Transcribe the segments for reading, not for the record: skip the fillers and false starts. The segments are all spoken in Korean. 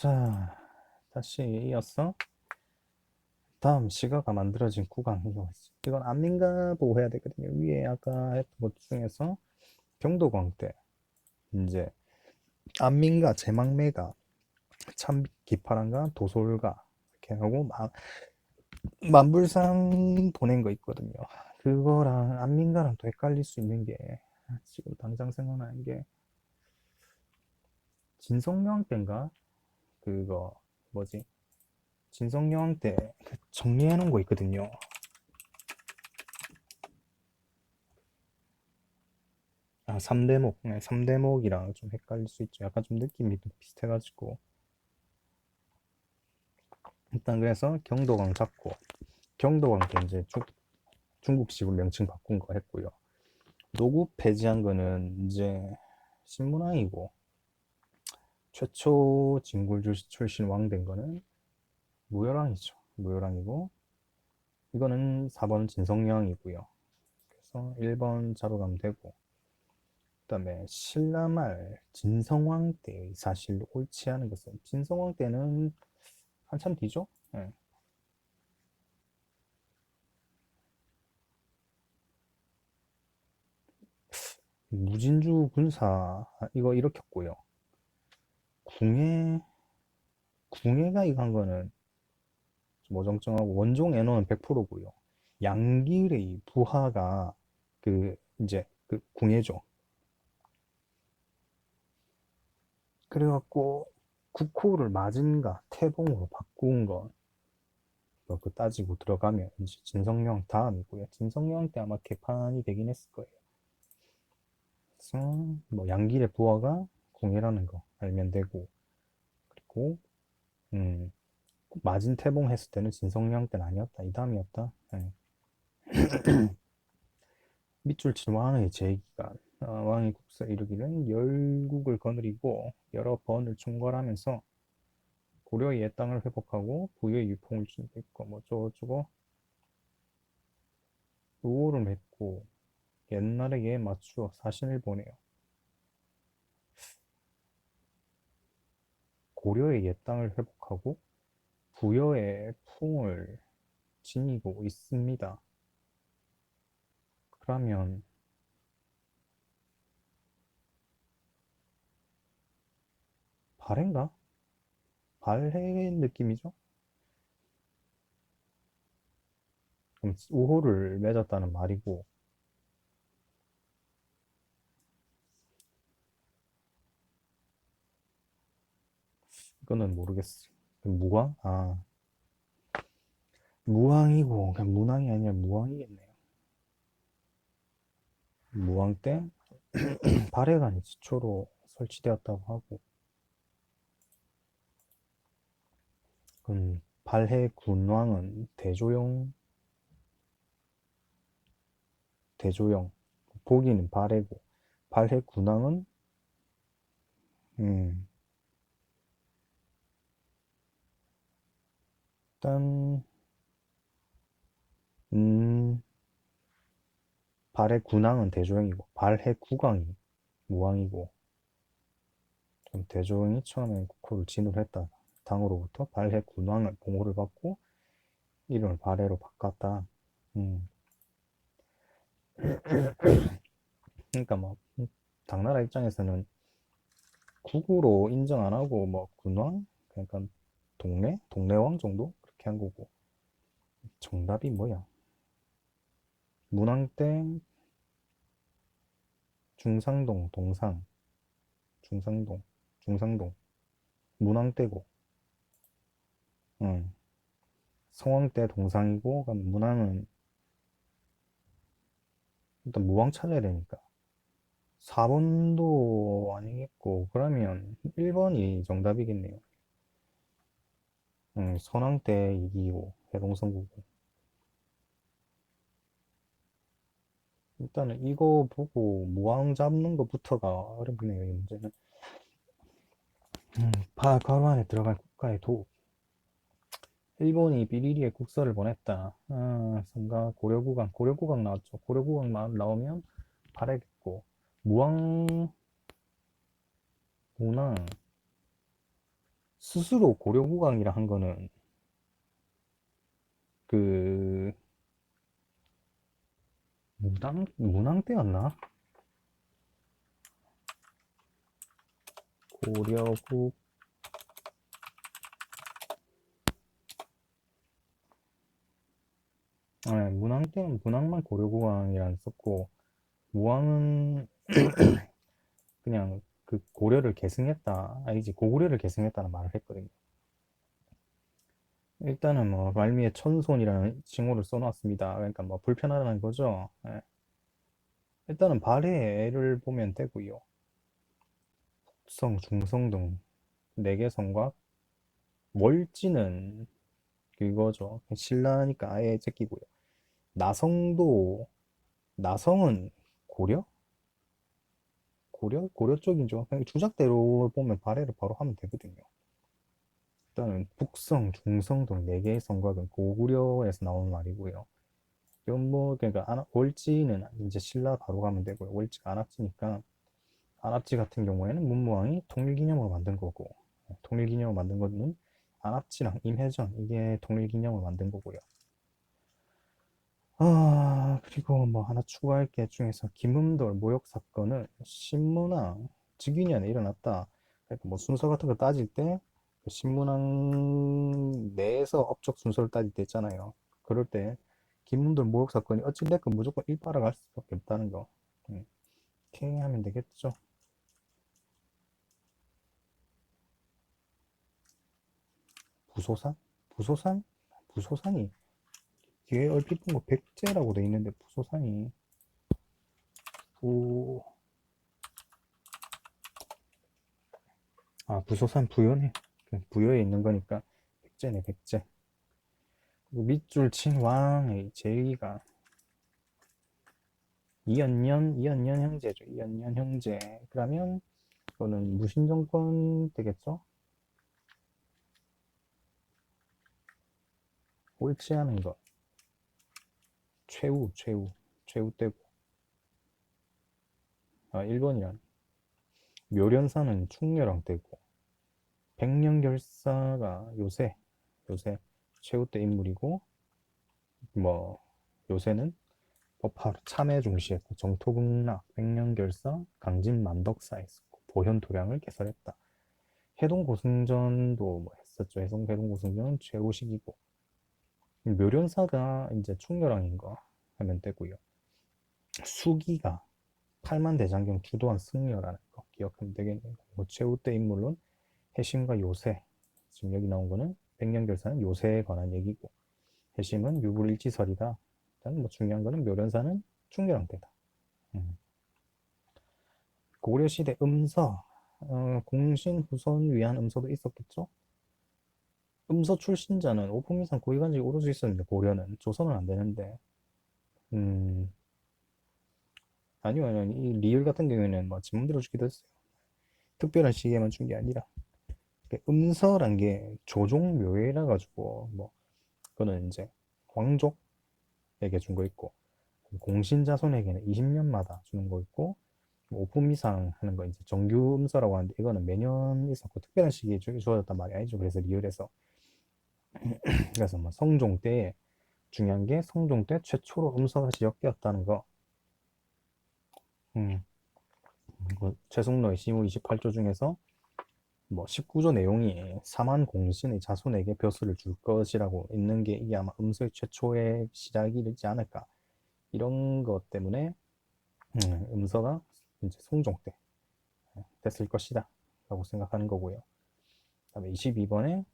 자, 다시 이어서 다음 시가가 만들어진 구간 이건 안민가 보고 해야 되거든요. 위에 아까 했던 것 중에서 경도광대 이제 안민가, 제망매가, 참기파란가, 도솔가 이렇게 하고 만불상 보낸 거 있거든요. 그거랑 안민가랑 또 헷갈릴 수 있는 게 지금 당장 생각나는 게 진성명 때인가 그거 뭐지? 진성여왕 때 정리해 놓은 거 있거든요. 아, 3대목. 네, 3대목이랑 좀 헷갈릴 수 있죠. 약간 좀 느낌이 좀 비슷해가지고. 일단 그래서 경도강 잡고, 경도강 때 이제 중국식으로 명칭 바꾼 거 했고요. 노구 폐지한 거는 이제 신문왕이고, 최초 진골 출신 왕 된 거는 무열왕이죠. 무열왕이고, 이거는 4번 진성여왕이고요. 그래서 1번 자로 가면 되고, 그다음에 신라말 진성왕 때의 사실 옳지 않은 것은 진성왕 때는 한참 뒤죠. 예. 무진주 군사 이거 일으켰고요. 궁예 궁예가 이거 한 거는 좀 어정쩡하고 원종 애노는 100%고요. 양길의 부하가 그 이제 그 궁예죠. 그래갖고 국호를 마진과 태봉으로 바꾼 거 그 따지고 들어가면 이제 진성령 다음이고요. 진성령 때 아마 개판이 되긴 했을 거예요. 그래서 뭐 양길의 부하가 궁이라는 거 알면 되고 그리고 음, 마진 태봉 했을 때는 진성령 때는 아니었다. 이 다음이었다. 네. 밑줄 친 왕의 재기간 왕의 국사 이르기는 열국을 거느리고 여러 번을 총괄하면서 고려의 옛 땅을 회복하고 부유의 유통을 준비했고 뭐 저쩌고 우호를 맺고 옛날에 얘 맞추어 사신을 보내요. 고려의 옛 땅을 회복하고 부여의 풍을 지니고 있습니다. 그러면 발해인가? 발해 느낌이죠? 그럼 우호를 맺었다는 말이고 이거는 모르겠어. 무왕? 아 무왕이고 그냥 문왕이 아니라 무왕이겠네요. 무왕 때 발해관이 지초로 설치되었다고 하고 그럼 발해 군왕은 대조영 보기는 발해고 발해 군왕은 음, 일단 음, 발해 군왕은 대조영이고 발해 국왕이 무왕이고 그럼 대조영이 처음에 국호를 진울했다. 당으로부터 발해 군왕을 봉호를 받고 이름을 발해로 바꿨다. 음, 그러니까 뭐 당나라 입장에서는 국으로 인정 안 하고 뭐 군왕 그러니까 동네왕 정도 그렇게 한 거고 정답이 뭐야? 문왕 때 중상동 동상 중상동 중상동 문왕 때고 응. 성왕 때 동상이고 그럼 문왕은 일단 무왕 찾아야 되니까 4번도 아니겠고 그러면 1번이 정답이겠네요. 응, 선왕 때 이기고 해동성국고 일단은 이거 보고 무왕 잡는 것부터가 어렵네요. 이 문제는 괄호 안에 들어갈 국가의 도 일본이 비리리에 국서를 보냈다. 삼가 고려국왕 나왔죠. 고려국왕 나오면 발해겠고 무왕 문왕 스스로 고려국왕이라 한 거는 그 문왕 때였나? 고려국 문왕 때는 문왕만 고려국왕이라 썼고 무왕은 그냥 그 고려를 계승했다. 아니지 고구려를 계승했다는 말을 했거든요. 일단은 뭐 말미에 천손이라는 칭호를 써놨습니다. 그러니까 뭐 불편하다는 거죠. 예. 일단은 발해를 보면 되고요. 성, 중성 등 4개 성과 월지는 그거죠. 신라니까 아예 제끼고요. 나성도 나성은 고려? 고려 쪽이죠. 그냥 주작대로 보면 발해를 바로 하면 되거든요. 일단은 북성, 중성 등 4개의 성곽은 고구려에서 나오는 말이고요. 이건 뭐 그러니까 월지는 이제 신라 바로 가면 되고요. 월지가 안압지니까 안압지 같은 경우에는 문무왕이 통일기념으로 만든 거고 통일기념으로 만든 거는 안압지랑 임해전 이게 통일기념으로 만든 거고요. 그리고 뭐 하나 추가할 게 중에서 김음돌 모욕 사건은 신문왕 즉위년에 일어났다. 그러니까 뭐 순서 같은 거 따질 때그 신문왕 내에서 업적 순서를 따질 때 있잖아요. 그럴 때 김음돌 모욕 사건이 어찌됐건 무조건 일바라 갈 수밖에 없다는 거. 이렇게 하면 되겠죠. 부소산? 부소산? 부소산이 뒤에 얼핏 본 거 백제라고 돼 있는데 부소산이 부... 부소산 부여네. 부여에 있는 거니까 백제네 백제. 그리고 밑줄 친 왕의 제위가 이연년 형제죠. 이연년 형제. 그러면 이거는 무신정권 되겠죠? 옳지 않은 거. 최후 때고. 1번이란 묘련사는 충렬왕 때고 백년결사가 요새 최후 때 인물이고 뭐 요새는 법화로 참회 중시했고 정토극락, 백년결사, 강진만덕사 했었고 보현도량을 개설했다. 해동고승전도 뭐 했었죠. 해동고승전은 최후식이고 묘련사가 이제 충렬왕인 거 하면 되고요. 수기가 팔만대장경 주도한 승려라는 거 기억하면 되겠네요. 뭐 최후 때 인물론 해심과 요새 지금 여기 나온 거는 백년결사는 요새에 관한 얘기고 해심은 유불일치설이다. 일단 뭐 중요한 거는 묘련사는 충렬왕 때다. 고려시대 음서 공신 후손 위한 음서도 있었겠죠. 음서 출신자는 5품 이상 고위관직에 오를 수 있었는데 고려는 조선은 안 되는데 음, 아니요 이 리을 같은 경우에는 뭐 지문대로 주기도 했어요. 특별한 시기에만 준 게 아니라 음서란 게 조종묘회라 가지고 뭐 그거는 이제皇族에게 준 거 있고 공신자손에게는 20년마다 주는 거 있고 5품 이상 하는 거 이제 정규 음서라고 하는데 이거는 매년 있었고 특별한 시기에 주어졌단 말이 아니죠. 그래서 리을에서 그래서 뭐 성종 때 중요한 게 성종 때 최초로 음서가 시작되었다는 거. 최승로의 시무 28조 중에서 뭐 19조 내용이 사만 공신의 자손에게 벼슬을 줄 것이라고 있는 게 이게 아마 음서의 최초의 시작이지 않을까 이런 것 때문에 음서가 이제 성종 때 됐을 것이다 라고 생각하는 거고요. 그다음에 22번에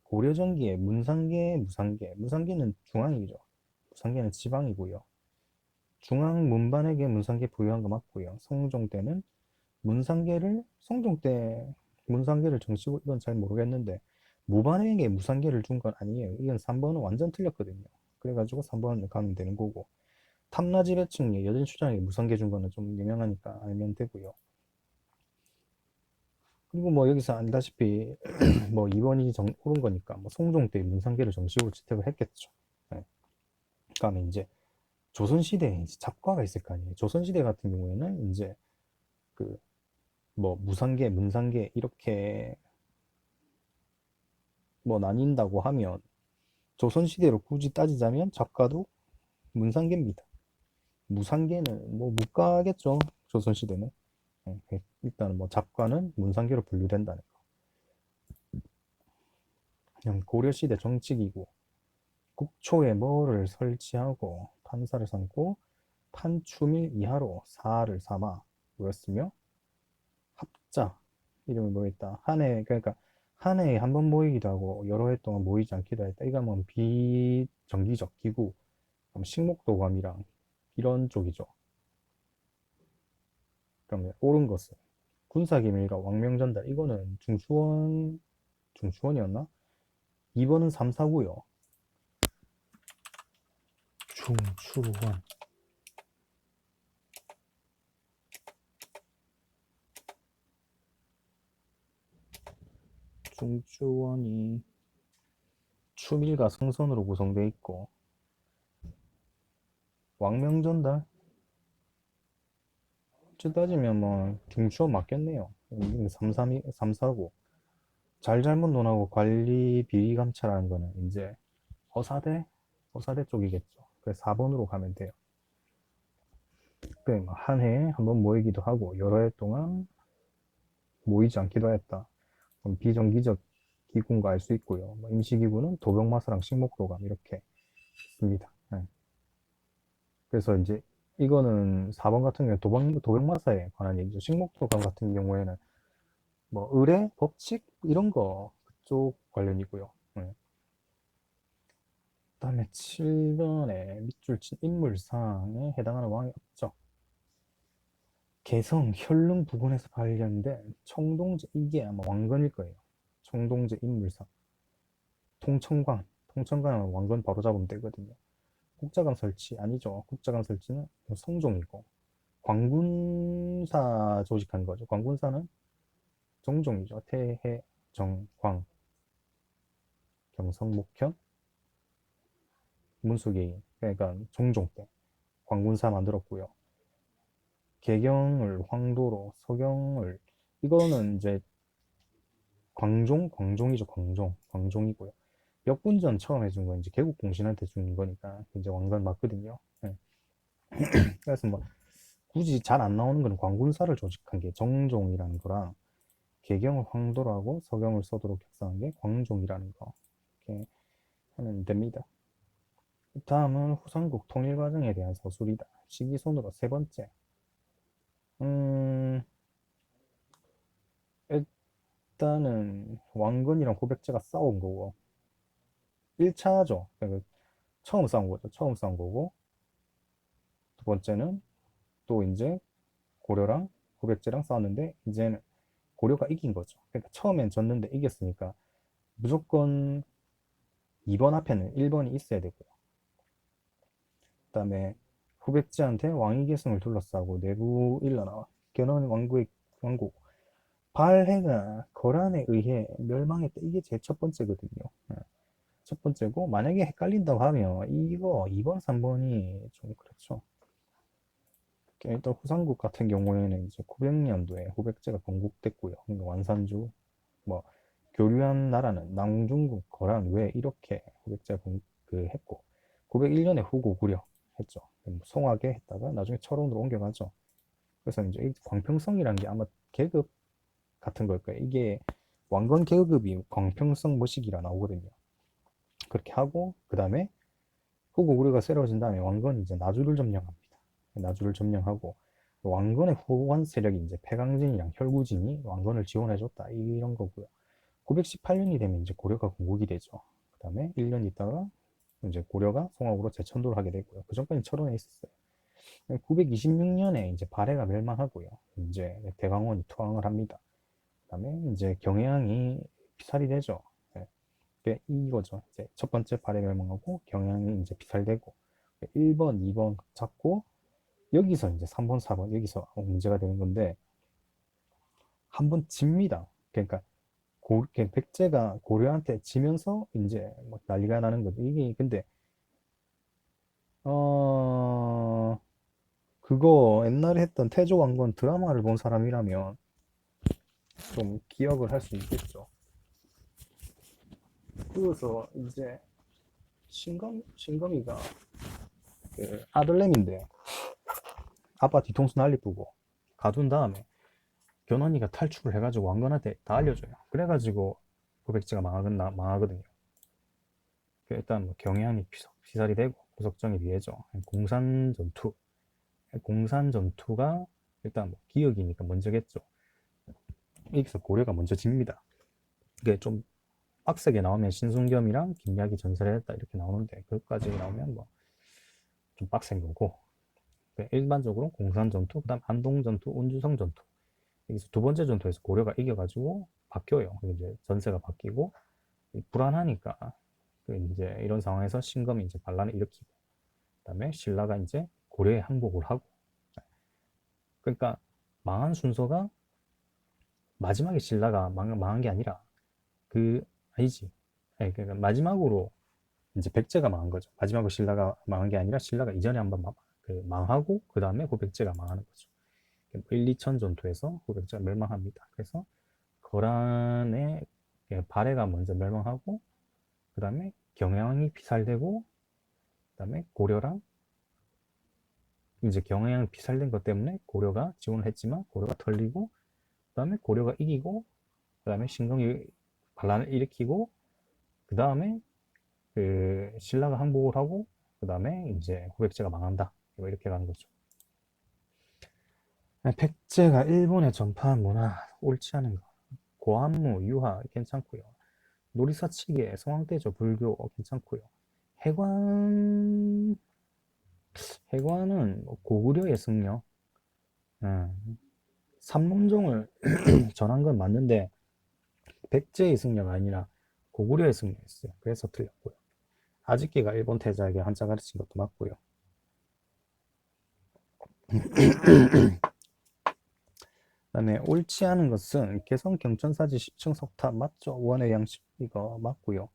고려전기에 문상계, 무상계는 중앙이죠. 무상계는 지방이고요. 중앙 문반에게 문상계 부여한 거 맞고요. 성종 때는 성종 때 문상계를 정치고 이건 잘 모르겠는데 무반에게 무상계를 준 건 아니에요. 이건 3번은 완전 틀렸거든요. 그래가지고 3번 가면 되는 거고 탐라지배층에 여진 추장에게 무상계 준 거는 좀 유명하니까 알면 되고요. 그리고 뭐 여기서 안다시피 뭐 2번이 옳은 거니까 뭐 성종 때 문상계를 정식으로 채택을 했겠죠. 네. 그다음에 이제 조선시대에 이제 잡과가 있을 거 아니에요. 조선시대 같은 경우에는 이제 그 뭐 무상계, 문상계 이렇게 뭐 나뉜다고 하면 조선시대로 굳이 따지자면 작가도 문상계입니다. 무상계는 뭐 못 가겠죠. 조선시대는. 일단 뭐 작가는 문상계로 분류된다는 거. 그냥 고려시대 정치기구 국초에 뭐를 설치하고 판사를 삼고 판추밀 이하로 사를 삼아 모였으며 합자 이름을 모였다. 한 해 그러니까 한 해에 한 번 모이기도 하고 여러 해 동안 모이지 않기도 했다. 이거 뭐 비정기적 기구 식목도감이랑 이런 쪽이죠. 그러면 옳은 것은 군사기밀과 왕명전달 이거는 중추원이었나? 2번은 3, 4고요. 중추원 중추원이 추밀과 성선으로 구성되어 있고 왕명전달 어찌 따지면 뭐 중추원 맞겠네요. 3, 4고 잘잘못 논하고 관리 비리 감찰하는 거는 이제 허사대 쪽이겠죠. 그래서 4번으로 가면 돼요. 한 해에 한 번 모이기도 하고 여러 해 동안 모이지 않기도 했다. 그럼 비정기적 기구인가 알 수 있고요. 뭐 임시기구는 도병마사랑 식목도감 이렇게 있습니다. 네. 그래서 이제 이거는 4번 같은 경우에 도병마사에 관한 얘기죠. 식목도감 같은 경우에는 뭐 의례, 법칙 이런 거 그쪽 관련이고요. 네. 그다음에 7번에 밑줄 친 인물상에 해당하는 왕이 없죠. 개성, 현릉 부근에서 발견된 청동제, 이게 아마 왕건일 거예요. 청동제 인물상. 통천관은 왕건 바로 잡으면 되거든요. 국자감 설치, 아니죠. 국자감 설치는 성종이고, 광군사 조직한 거죠. 광군사는 정종이죠. 태해, 정, 광, 경성, 목현, 문수개인. 그러니까 종종 때 광군사 만들었고요. 개경을 황도로, 서경을 이거는 이제 광종이죠. 광종이고요. 역분전 처음 해준 건 이제 개국공신한테 준 거니까 이제 왕건 맞거든요. 네. 그래서 뭐 굳이 잘 안 나오는 건 광군사를 조직한 게 정종이라는 거랑 개경을 황도로 하고 서경을 서도로 격상한 게 광종이라는 거 이렇게 하면 됩니다. 다음은 후삼국 통일 과정에 대한 서술이다. 시기손으로 세 번째. 음, 일단은 왕건이랑 고백제가 싸운 거고 1차죠. 그러니까 처음 싸운 거죠. 처음 싸운 거고 두 번째는 또 이제 고려랑 고백제랑 싸웠는데 이제는 고려가 이긴 거죠. 그러니까 처음엔 졌는데 이겼으니까 무조건 2번 앞에는 1번이 있어야 되고요. 그다음에 후백제한테 왕위계승을 둘러싸고 내부 일러나와 견훤 왕국 발해가 거란에 의해 멸망했다. 이게 제 첫 번째거든요. 첫 번째고 만약에 헷갈린다고 하면 이거 2번, 3번이 좀 그렇죠. 일단 후삼국 같은 경우에는 이제 900년도에 후백제가 건국됐고요. 그러니까 완산주 뭐 교류한 나라는 낭중국, 거란 왜 이렇게 후백제가 했고 901년에 후고 구려 했죠. 송하게 했다가 나중에 철원으로 옮겨가죠. 그래서 이제 이 광평성이라는 게 아마 계급 같은 걸 거예요. 이게 왕건 계급이 광평성 모식이라 나오거든요. 그렇게 하고 그 다음에 후고 구려가 새로워진 다음에 왕건이 이제 나주를 점령합니다. 나주를 점령하고 왕건의 후원 세력이 이제 패강진이랑 혈구진이 왕건을 지원해줬다 이런 거고요. 918년이 되면 이제 고려가 건국이 되죠. 그 다음에 1년 있다가 이제 고려가 송악으로 재천도를 하게 되고요. 그 전까지 철원에 있었어요. 926년에 이제 발해가 멸망하고요. 이제 대강원이 투항을 합니다. 그 다음에 이제 경향이 피살이 되죠. 네, 이거죠. 이제 첫 번째 발해 멸망하고 경향이 이제 피살되고 1번, 2번 잡고 여기서 이제 3번, 4번 여기서 문제가 되는 건데 한 번 집니다. 그러니까 백제가 고려한테 지면서 이제 뭐 난리가 나는 거죠. 이게 근데 어 그거 옛날에 했던 태조왕건 드라마를 본 사람이라면 좀 기억을 할 수 있겠죠. 그래서 이제 신검이가 그 아들내미인데 아빠 뒤통수 난리쁘고 가둔 다음에 견훤이가 탈출을 해가지고 왕건한테 다 알려줘요. 그래가지고 고백제가 망하거든요. 일단 뭐 경향이 피살이 되고 구석정이 위해죠. 공산전투가 일단 뭐 기억이니까 먼저겠죠. 여기서 고려가 먼저 집니다. 이게 좀 빡세게 나오면 신순겸이랑 김약이 전설을 했다 이렇게 나오는데 그것까지 나오면 뭐 좀 빡센 거고, 일반적으로 공산전투, 그 다음 안동전투, 운주성전투, 여기서 두 번째 전투에서 고려가 이겨가지고 바뀌어요. 이제 전세가 바뀌고 불안하니까 이제 이런 상황에서 신검이 이제 반란을 일으키고, 그다음에 신라가 이제 고려에 항복을 하고, 그러니까 망한 순서가 마지막에 신라가 망한 게 아니라 아니지. 네, 그러니까 마지막으로 이제 백제가 망한 거죠. 마지막으로 신라가 망한 게 아니라 신라가 이전에 한번 망하고 그 다음에 후백제가 망하는 거죠. 1, 2천 전투에서 후백제가 멸망합니다. 그래서 거란의 발해가 먼저 멸망하고 그 다음에 경양이 피살되고 그 다음에 고려랑 이제 경양이 피살된 것 때문에 고려가 지원을 했지만 고려가 털리고 그 다음에 고려가 이기고 그 다음에 신경이 반란을 일으키고 그 다음에 신라가 항복을 하고 그 다음에 이제 후백제가 망한다. 이렇게 가는 거죠. 백제가 일본에 전파한 문화 옳지 않은 거. 고안무, 유화 괜찮고요. 놀이사치계, 성황대조, 불교 괜찮고요. 해관은 뭐 고구려의 승려, 삼문종을 전한 건 맞는데 백제의 승려가 아니라 고구려의 승려였어요. 그래서 틀렸고요. 아직기가 일본 태자에게 한자 가르친 것도 맞고요. 그다음에 옳지 않은 것은 개성 경천사지 10층 석탑 맞죠? 원의 양식 이거 맞고요.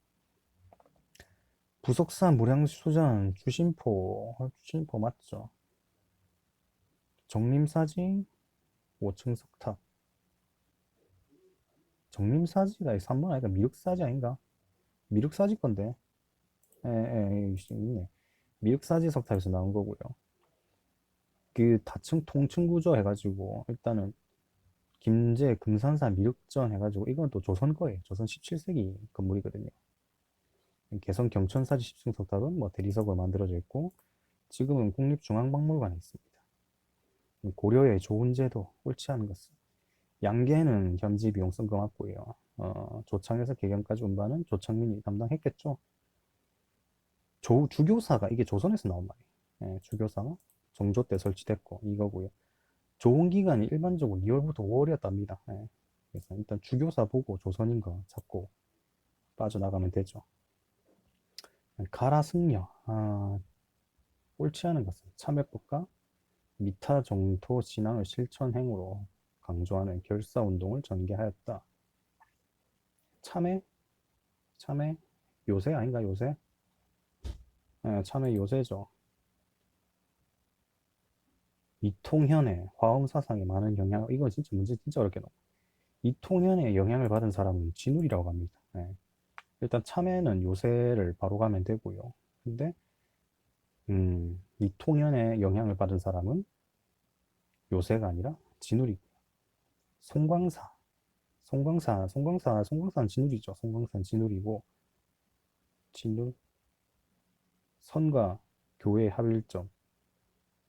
부속사 무량수전 주심포 맞죠? 정림사지 5층 석탑. 정림사지가 3번 아닌가? 미륵사지 아닌가? 미륵사지 건데. 있네. 미륵사지 석탑에서 나온 거고요. 다층 통층 구조 해가지고 일단은 김제 금산사 미륵전 해가지고 이건 또 조선 거예요. 조선 17세기 건물이거든요. 개성 경천사지 10층 석탑은 뭐 대리석으로 만들어져 있고 지금은 국립중앙박물관에 있습니다. 고려의 좋은 제도 옳지 않은 것은 양계는 현지 비용 쓴 거 맞고요. 조창에서 개경까지 운반은 조창민이 담당했겠죠. 주교사가 이게 조선에서 나온 말이에요. 주교사가 정조 때 설치됐고 이거고요. 좋은 기간이 일반적으로 2월부터 5월이었답니다. 그래서 일단 주교사 보고 조선인 거 잡고 빠져나가면 되죠. 가라승려 옳지 않은 것은 참회법과 미타 정토 신앙을 실천행으로 강조하는 결사운동을 전개하였다. 참회 요새 아닌가 요새? 참회 요새죠. 이통현의 화엄사상에 많은 영향을, 이거 진짜 문제 진짜 어렵게 나와. 이통현의 영향을 받은 사람은 진울이라고 합니다. 일단 참회는 요새를 바로 가면 되고요. 근데 이통현의 영향을 받은 사람은 요새가 아니라 진울이고요. 송광사는 진울이죠. 송광사는 진울이고, 진울, 선과 교의 합일점,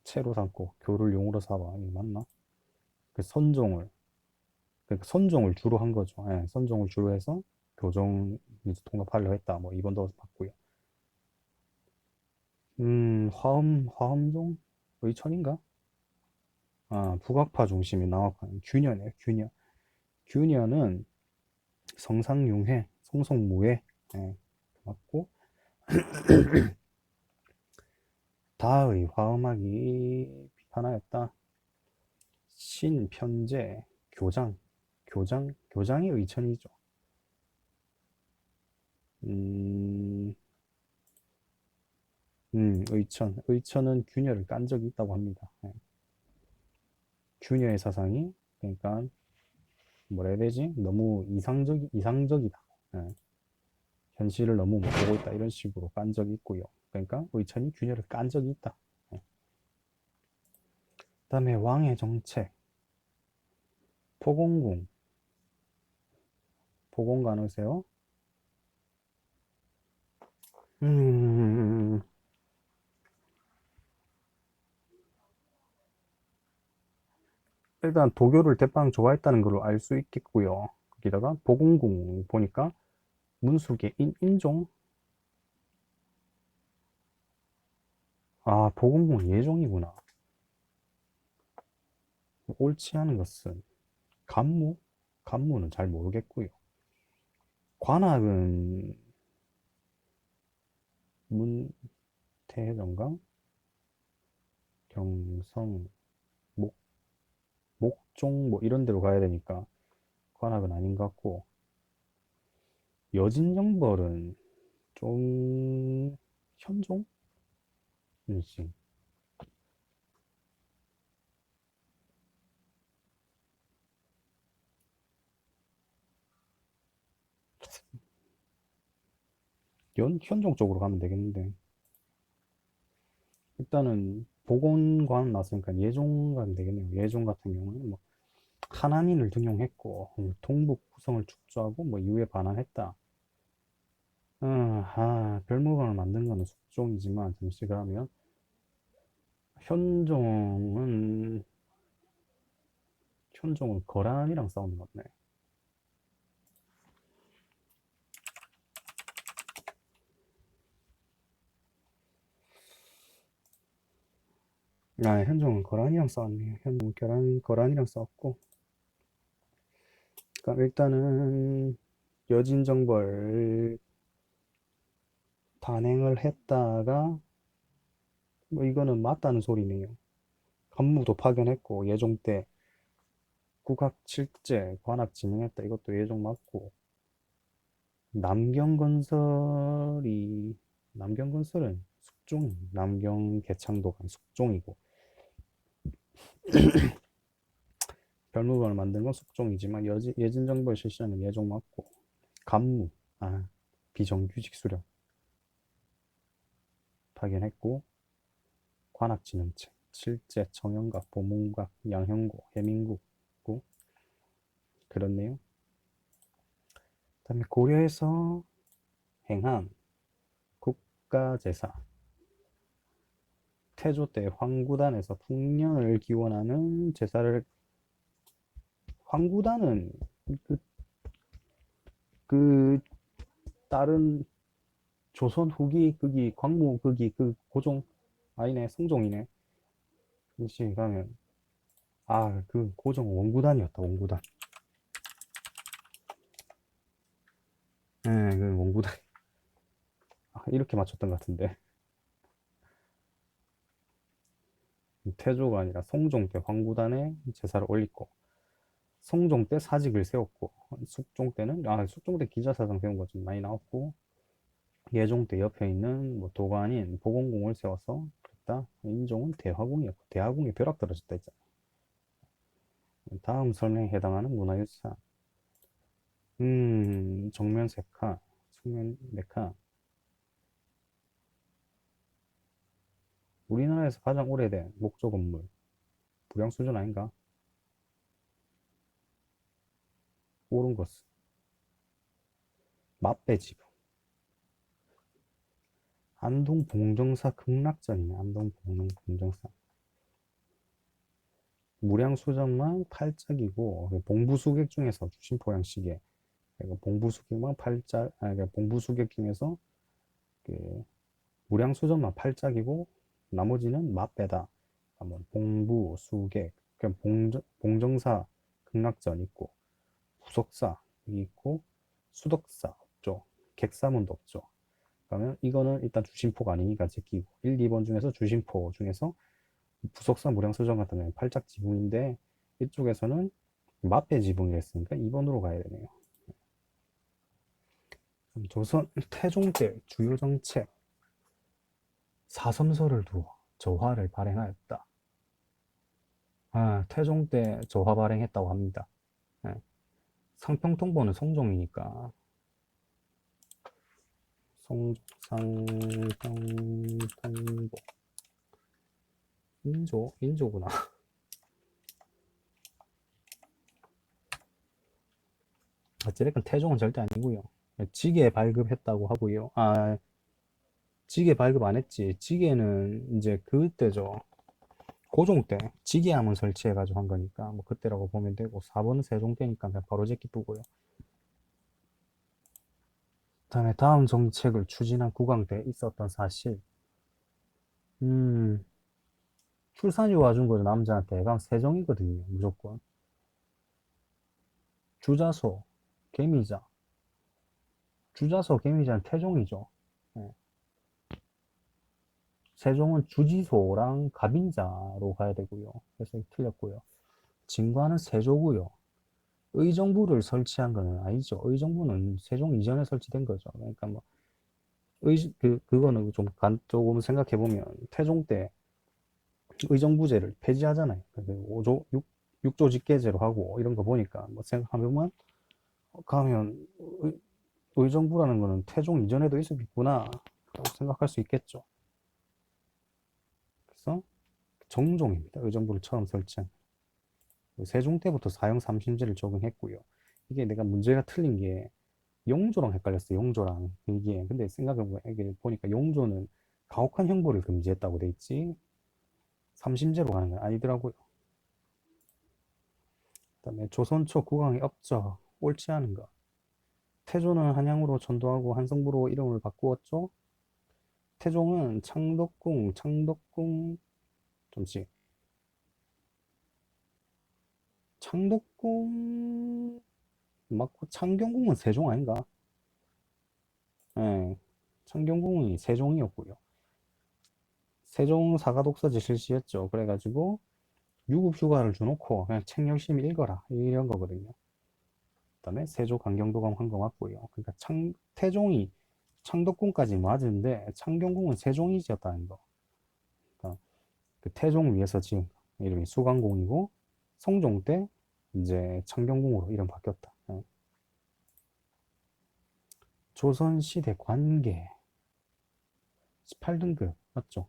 채로 삼고 교를 용으로 삼아. 이게 맞나? 그러니까 선종을 주로 한 거죠. 선종을 주로 해서 교정 이제 통합하려 했다. 뭐 2번도 봤고요. 화엄종 의천인가? 북악파 중심의 남악파는 균열이에요. 균열은 성상융회, 성송무회 맞고 다의 화엄학이 비판하였다. 신편제 교장이 의천이죠. 의천은 균열을 깐 적이 있다고 합니다. 균열의 사상이 그러니까 뭐라 해야 되지? 너무 이상적이다. 현실을 너무 못 보고 있다 이런 식으로 깐 적이 있고요. 그러니까 의천이 균열을 깐 적이 있다. 그다음에 왕의 정책, 포공궁, 포공 가누세요. 음, 일단 도교를 대빵 좋아했다는 걸로 알 수 있겠고요. 거기다가 보공궁 보니까 문숙의 인종? 아, 보공궁은 예종이구나. 옳지 않은 것은 간무? 간무는 잘 모르겠고요. 관악은 문태정강, 경성, 목, 목종 뭐 이런 데로 가야 되니까 관악은 아닌 것 같고 여진정벌은 좀 현종? 지 현종 쪽으로 가면 되겠는데 일단은 복원관 나왔으니까 예종 가면 되겠네요. 예종 같은 경우는 뭐 한한인을 등용했고 동북 구성을 축조하고 뭐 이후에 반환했다. 별무관을 만든 거는 숙종이지만 잠시 그러면 현종은 현종은 거란이랑 싸우는 것 같네. 현종은 거란이랑 싸웠네요. 현종은 거란이랑 싸웠고 그러니까 일단은 여진정벌 단행을 했다가 뭐 이거는 맞다는 소리네요. 간무도 파견했고 예종 때 국학 칠제 관악 진행했다. 이것도 예종 맞고 남경건설이 남경건설은 숙종 남경개창도가 숙종이고 별무관을 만든 건 숙종이지만 예진정벌 실시하는 예종 맞고 간무 비정규직 수령 파견했고 관악진흥책 칠제 청영각 보문각 양형고 해민국 그렇네요. 그다음에 고려에서 행한 국가제사 태조 때 황구단에서 풍년을 기원하는 제사를 황구단은 그, 그 다른 조선 후기 그기 광무 그기 그 고종 아니네 성종이네 일시 가면 그 고종 원구단이었다 원구단 그 원구단 이렇게 맞췄던 것 같은데 태조가 아니라 성종 때 황구단에 제사를 올리고 성종 때 사직을 세웠고 숙종 때는 숙종 때 기자사상 세운 거 좀 많이 나왔고 예종 때 옆에 있는 뭐 도관인 보건궁을 세워서 그랬다. 인종은 대화궁이었고 대화궁에 벼락 떨어졌다 했잖아. 다음 설명에 해당하는 문화유산. 정면색화, 측면 메카. 우리나라에서 가장 오래된 목조 건물. 불량수전 아닌가? 옳은 것은 맛배지부. 안동 봉정사 극락전이네. 안동 봉정사. 무량수전만 8짝이고 봉부수객 중에서 주심포 양식에 봉부수객만 8짝, 그러니까 봉부수객 중에서 그 무량수전만 8짝이고 나머지는 맛배다. 한번 봉부, 수객, 그냥 봉정사 극락전 있고 부석사 여기 있고 수덕사 없죠. 객사문도 없죠. 그러면 이거는 일단 주심포가 아니니까 제끼고 1, 2번 중에서 주심포 중에서 부석사 무량수전 같은 경우는 팔짝 지붕인데 이쪽에서는 마패 지붕이 했으니까 2번으로 가야 되네요. 조선 태종 때 주요 정책 사섬서를 두어 저화를 발행하였다. 태종 때 저화 발행했다고 합니다. 네. 상평통보는 성종이니까 송족산 평탄보 인조구나. 어찌됐건 태종은 절대 아니고요. 지게 발급했다고 하고요. 아, 지게 발급 안 했지. 지게는 이제 그때죠. 고종 때 지게함을 설치해가지고 한 거니까 뭐 그때라고 보면 되고, 4번은 세종 때니까 그냥 바로 제끼 두고요. 그다음에 다음 정책을 추진한 국왕 때 있었던 사실. 음, 출산이 와준 거죠. 남자한테. 그럼 세종이거든요. 무조건. 주자소, 계미자. 주자소, 계미자는 태종이죠. 예. 세종은 주지소랑 갑인자로 가야 되고요. 그래서 틀렸고요. 진과는 세조고요. 의정부를 설치한 거는 아니죠. 의정부는 세종 이전에 설치된 거죠. 그러니까 뭐 그거는 좀 조금 생각해 보면 태종 때 의정부제를 폐지하잖아요. 그래서 5조 6조 직계제로 하고 이런 거 보니까 뭐 생각하면 가면 의정부라는 거는 태종 이전에도 있었겠구나 라고 생각할 수 있겠죠. 그래서 정종입니다. 의정부를 처음 설치한. 세종 때부터 사형 삼심제를 적용했고요. 이게 내가 문제가 틀린 게 용조랑 헷갈렸어요. 용조랑 이게. 근데 생각해보니까 용조는 가혹한 형벌을 금지했다고 돼 있지, 삼심제로 가는 건 아니더라고요. 그다음에 조선 초 국왕의 업적 옳지 않은 것. 태조는 한양으로 전도하고 한성부로 이름을 바꾸었죠. 태종은 창덕궁 잠시 창덕궁 맞고 창경궁은 세종 아닌가? 예, 창경궁이 세종이었고요. 세종 사가독서제 실시했죠. 그래가지고 유급 휴가를 줘놓고 그냥 책 열심히 읽어라 이런 거거든요. 그다음에 세조 강경도감 한거 맞고요. 그러니까 태종이 창덕궁까지 맞은데 창경궁은 세종이 지었다는 거. 그러니까 그 태종 위에서 지은 이름이 수강궁이고, 성종 때 이제 창경궁으로 이름 바뀌었다. 예. 조선시대 관계 18등급 맞죠?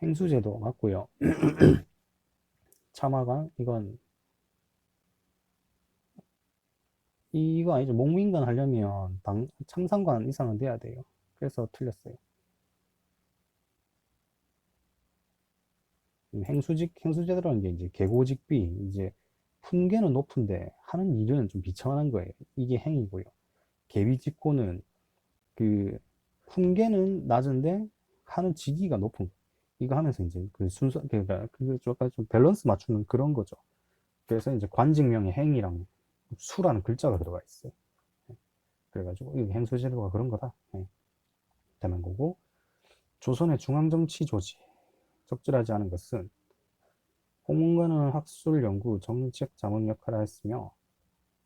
행수제도 맞고요. 참화관 이건 이거 아니죠. 목민관 하려면 참상관 이상은 돼야 돼요. 그래서 틀렸어요. 행수제도라는 게 이제 계고직비, 이제 품계는 높은데 하는 일은 좀 비참한 거예요. 이게 행이고요. 계비직고는 그 품계는 낮은데 하는 직위가 높은 거. 이거 하면서 이제 그 순서, 그러니까 그 약간 좀 밸런스 맞추는 그런 거죠. 그래서 이제 관직명의 행이랑 수라는 글자가 들어가 있어요. 그래가지고 이게 행수제도가 그런 거다. 되는 거고, 조선의 중앙정치 조직 적절하지 않은 것은 홍문관은 학술 연구 정책 자문 역할을 했으며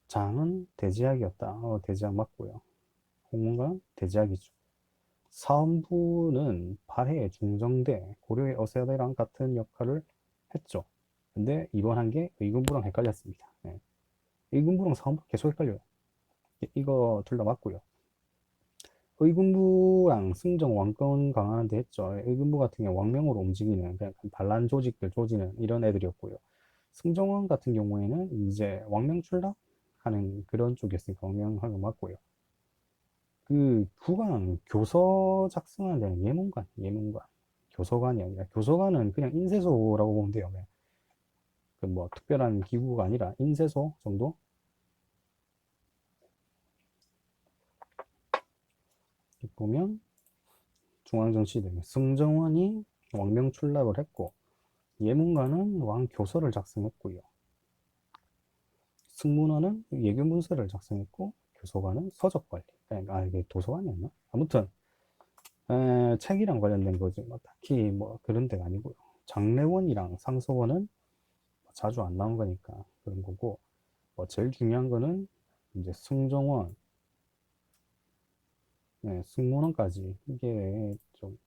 장은 대제학이었다. 대제학 맞고요. 홍문관 대제학이죠. 사헌부는 발해의 중정대, 고려의 어세대랑 같은 역할을 했죠. 근데 이번 한 게 의금부랑 헷갈렸습니다. 의금부랑 사헌부 계속 헷갈려요. 이거 둘 다 맞고요. 의금부랑 승정 왕권 강화하는 데 했죠. 의금부 같은 경우 왕명으로 움직이는 그냥 반란 조직들 조지는 이런 애들이었고요. 승정원 같은 경우에는 이제 왕명 출납하는 그런 쪽이었으니까 왕명하는 거 맞고요. 그 국왕 교서 작성하는 데는 예문관. 교서관이 아니라, 교서관은 그냥 인쇄소라고 보면 돼요. 그 뭐 특별한 기구가 아니라 인쇄소 정도? 보면 중앙정치대는 승정원이 왕명 출납을 했고, 예문관은 왕 교서를 작성했고요. 승문원은 예견문서를 작성했고, 교서관은 서적 관리. 이게 도서관이었나? 아무튼 책이랑 관련된 거지. 뭐 딱히 뭐 그런 데가 아니고요. 장례원이랑 상서원은 자주 안 나온 거니까 그런 거고, 뭐 제일 중요한 거는 이제 승정원, 승문원까지 이게 좀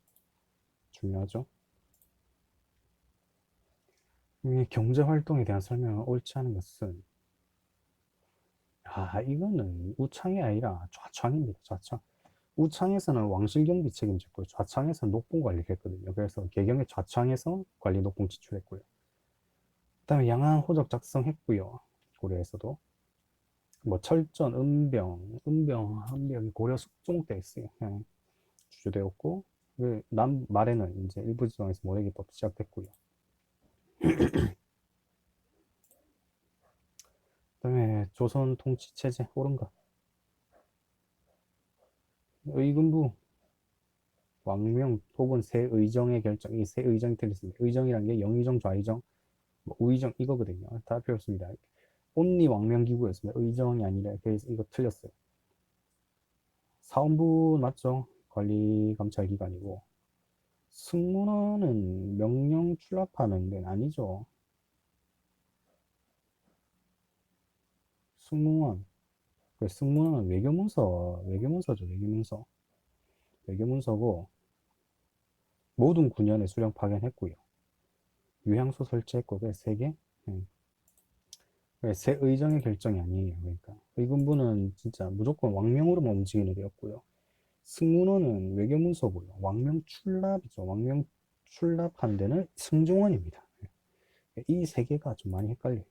중요하죠. 이 경제 활동에 대한 설명을 옳지 않은 것은, 이거는 우창이 아니라 좌창입니다. 좌창. 우창에서는 왕실경비 책임졌고요. 좌창에서는 녹봉 관리를 했거든요. 그래서 개경의 좌창에서 관리 녹봉 지출했고요. 그다음에 양안 호적 작성했고요. 고려에서도 뭐 철전, 은병, 한병이 고려 숙종 때 있어요. 주주되었고 그 남 말에는 이제 일부 지방에서 모래기법 시작됐고요. 그다음에 조선 통치 체제 옳은가? 의금부 왕명 혹은 세의정의 결정, 이 세의정이 틀렸습니다. 의정이라는 게 영의정, 좌의정, 뭐 우의정 이거거든요. 다 필요 없습니다. 온리 왕명기구였습니다. 의정이 아니라 그래서 이거 틀렸어요. 사원부 맞죠? 관리감찰기관이고 승문원은 명령 출납하는 데는 아니죠. 승무원 승무원은 외교문서죠. 외교문서고 모든 군현에 수령 파견했고요. 유향소 설치했고 그게 세 개. 새 의정의 결정이 아니에요. 그러니까 의군부는 진짜 무조건 왕명으로만 움직이는 데였고요. 승문원은 외교문서고요. 왕명 출납이죠. 왕명 출납한 데는 승종원입니다. 이 세 개가 좀 많이 헷갈려요.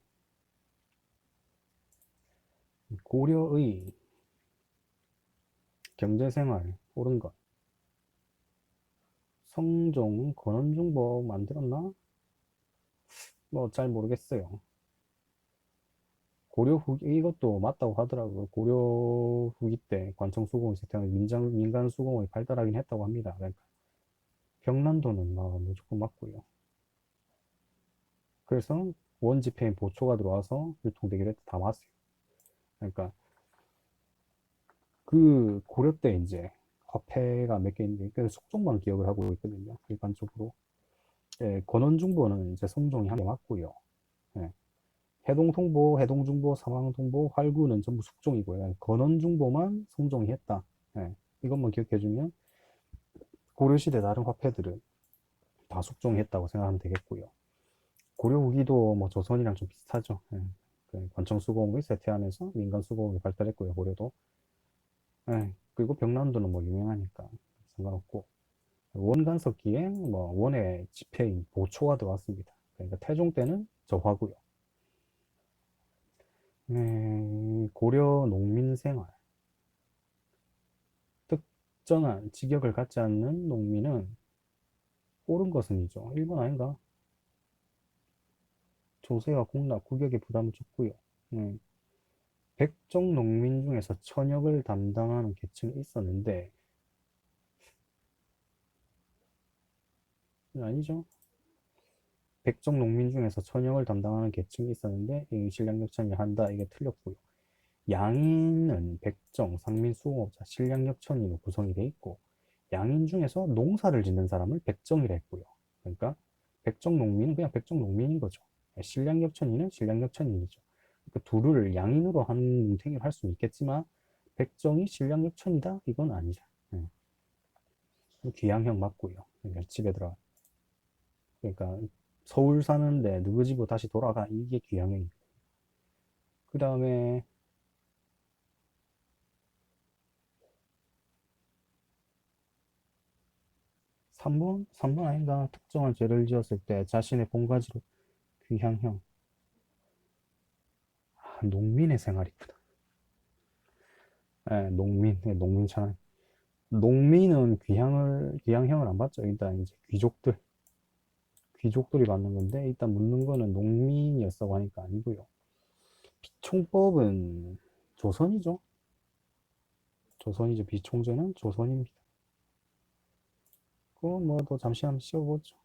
고려의 경제생활 옳은 것. 성종, 권원중법 만들었나? 뭐 잘 모르겠어요. 고려 후기 이것도 맞다고 하더라고요. 고려 후기 때 관청수공을 세팅하면 민간 수공업이 발달하긴 했다고 합니다. 그러니까 경란도는 막 무조건 맞고요. 그래서 원지폐인 보초가 들어와서 유통되기로 했다 다 맞았어요. 그러니까 그 고려 때 이제 화폐가 몇 개 있는데 그 숙종만 기억을 하고 있거든요. 일반적으로. 예, 권원중보는 이제 성종이 한 개 맞고요. 예. 해동통보, 해동중보, 삼황통보, 활구는 전부 숙종이고요. 건원중보만 성종이 했다. 예, 이것만 기억해주면 고려시대 다른 화폐들은 다 숙종했다고 생각하면 되겠고요. 고려 후기도 뭐 조선이랑 좀 비슷하죠. 예, 그 관청수공업이 쇠퇴하면서 민간수공업이 발달했고요. 고려도. 예, 그리고 병란도는 뭐 유명하니까 상관없고 원간석기에 뭐 원의 지폐인 보초가 들어왔습니다. 그러니까 태종 때는 저화고요. 고려 농민생활. 특정한 직역을 갖지 않는 농민은 옳은 것은이죠. 1번 아닌가? 조세와 공납, 국역의 부담을 줬고요. 백정 농민 중에서 천역을 담당하는 계층이 있었는데 아니죠. 백정 농민 중에서 천역을 담당하는 계층이 있었는데 신량역천이 한다. 이게 틀렸고요. 양인은 백정, 상민, 수공업자, 신량역천이로 구성이 돼 있고 양인 중에서 농사를 짓는 사람을 백정이라 했고요. 그러니까 백정 농민은 그냥 백정 농민인 거죠. 신량역천이는 신량역천인이죠. 그러니까 둘을 양인으로 한 뭉탱이를 할 수는 있겠지만 백정이 신량역천이다? 이건 아니죠. 귀양형 맞고요. 그러니까 집에 들어가. 그러니까 서울 사는데 누구 집으로 다시 돌아가 이게 귀양형이고. 그 다음에 3번 아닌가? 특정한 죄를 지었을 때 자신의 본가지로 귀향형. 농민의 생활이구나. 예, 농민, 예, 농민잖아요. 농민은 귀향형을 안 받죠. 일단 이제 귀족들이 받는 건데, 일단 묻는 거는 농민이었다고 하니까 아니고요. 비총법은 조선이죠. 조선이죠. 비총제는 조선입니다. 그건 뭐 또 잠시 한번 씌워보죠.